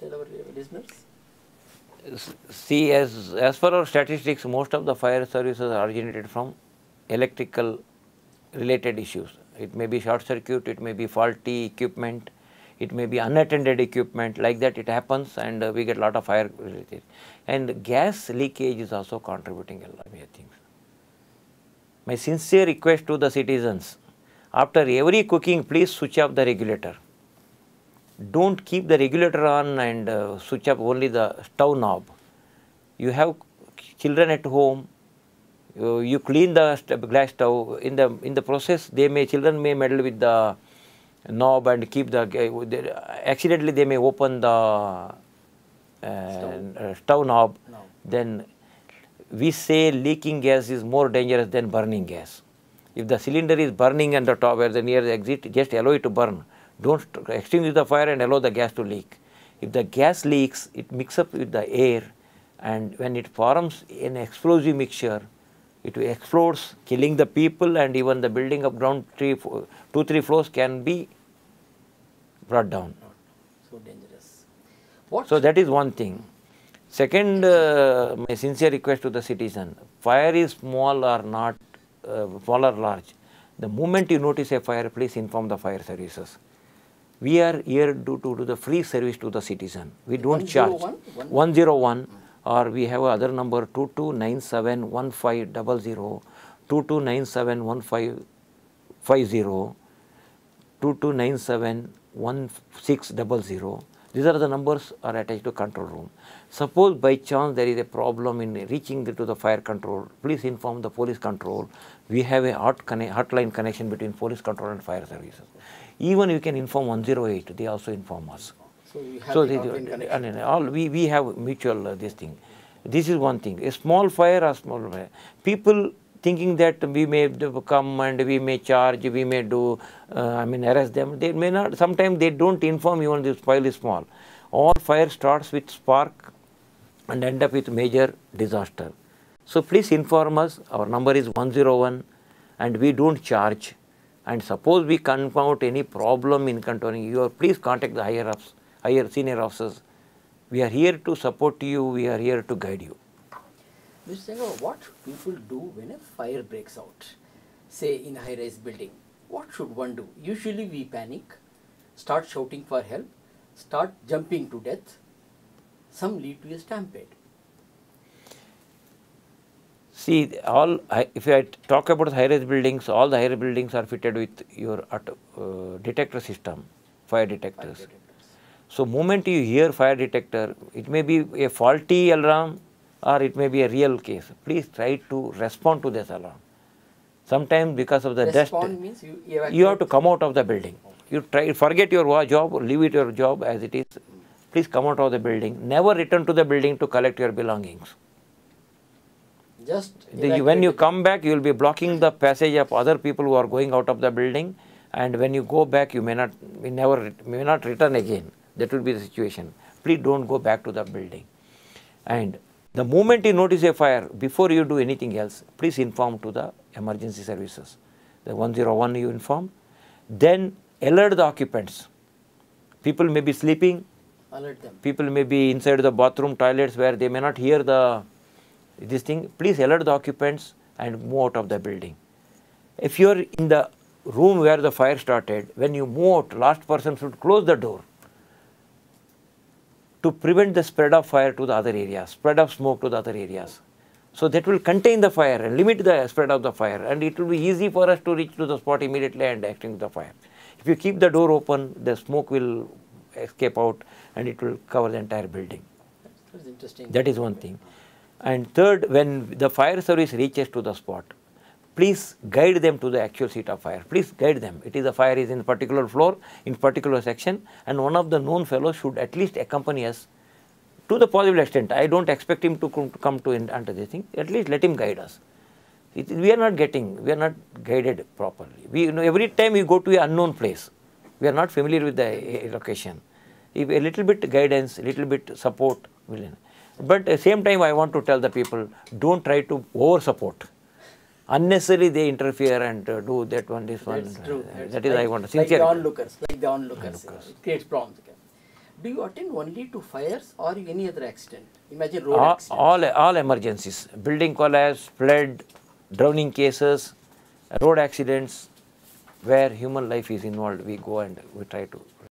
tell our listeners? See, as per our statistics, most of the fire services are originated from electrical related issues. It may be short circuit, it may be faulty equipment, it may be unattended equipment, like that it happens, and we get a lot of fire related. And gas leakage is also contributing a lot, I think. My sincere request to the citizens, after every cooking, please switch off the regulator. Don't keep the regulator on and switch up only the stove knob. You have children at home, you clean the glass stove. In the process, children may meddle with the knob and keep accidentally they may open the stove knob. No. Then we say leaking gas is more dangerous than burning gas. If the cylinder is burning and the top where the near the exit, just allow it to burn. Don't extinguish the fire and allow the gas to leak. If the gas leaks, it mixes up with the air, and when it forms an explosive mixture, it explodes, killing the people, and even the building of ground 2-3 floors can be brought down. So dangerous. So that is one thing. Second, my sincere request to the citizen: fire is small or not, small or large. The moment you notice a fire, please inform the fire services. We are here to do the free service to the citizen. We don't charge. 101, or we have other number 22971500, 22971550, 22971600. These are the numbers are attached to control room. Suppose by chance there is a problem in reaching to the fire control, please inform the police control. We have a hotline connection between police control and fire services. Even you can inform 108, they also inform us. So you have we have mutual this thing. This is one thing. A small fire or small fire. People thinking that we may come and we may charge, we may do, arrest them. They may not. Sometimes they don't inform even this fire is small. All fire starts with spark and end up with major disaster. So please inform us. Our number is 101, and we don't charge. And suppose we confirm any problem in controlling you, please contact the higher senior officers. We are here to support you. We are here to guide you. Mr. Sehgal, what should people do when a fire breaks out, say in a high-rise building? What should one do? Usually we panic, start shouting for help, start jumping to death. Some lead to a stampede. See, if I talk about high-rise buildings, all the high-rise buildings are fitted with your detector system, fire detectors. So, moment you hear fire detector, it may be a faulty alarm or it may be a real case. Please try to respond to this alarm. Sometimes because of the dust, means you have to come out of the building. You forget your job, leave it your job as it is. Please come out of the building. Never return to the building to collect your belongings. When you come back, you will be blocking the passage of other people who are going out of the building, and when you go back, you may not return again. That will be the situation. Please don't go back to the building. And the moment you notice a fire, before you do anything else, please inform to the emergency services. The 101 you inform. Then alert the occupants. People may be sleeping. Alert them. People may be inside the bathroom, toilets where they may not hear this thing. Please alert the occupants and move out of the building. If you are in the room where the fire started, when you move out, last person should close the door to prevent the spread of fire to the other areas, spread of smoke to the other areas. So that will contain the fire and limit the spread of the fire, and it will be easy for us to reach to the spot immediately and extinguish the fire. If you keep the door open, the smoke will escape out and it will cover the entire building. That's interesting. That is one thing. And third, when the fire service reaches to the spot, please guide them to the actual seat of fire. Please guide them. The fire is in a particular floor, in particular section, and one of the known fellows should at least accompany us to the possible extent. I don't expect him to come to under this thing. At least let him guide us. We are not guided properly. Every time we go to an unknown place, we are not familiar with the location. If a little bit guidance, a little bit support will. But at the same time, I want to tell the people, don't try to over support. Unnecessarily they interfere and do that one, this one. That's true. That is I want to like sincerely. Like the onlookers. It creates problems. do you attend only to fires or any other accident? Imagine road accident. All emergencies, building collapse, flood, drowning cases, road accidents, where human life is involved, we go and we try to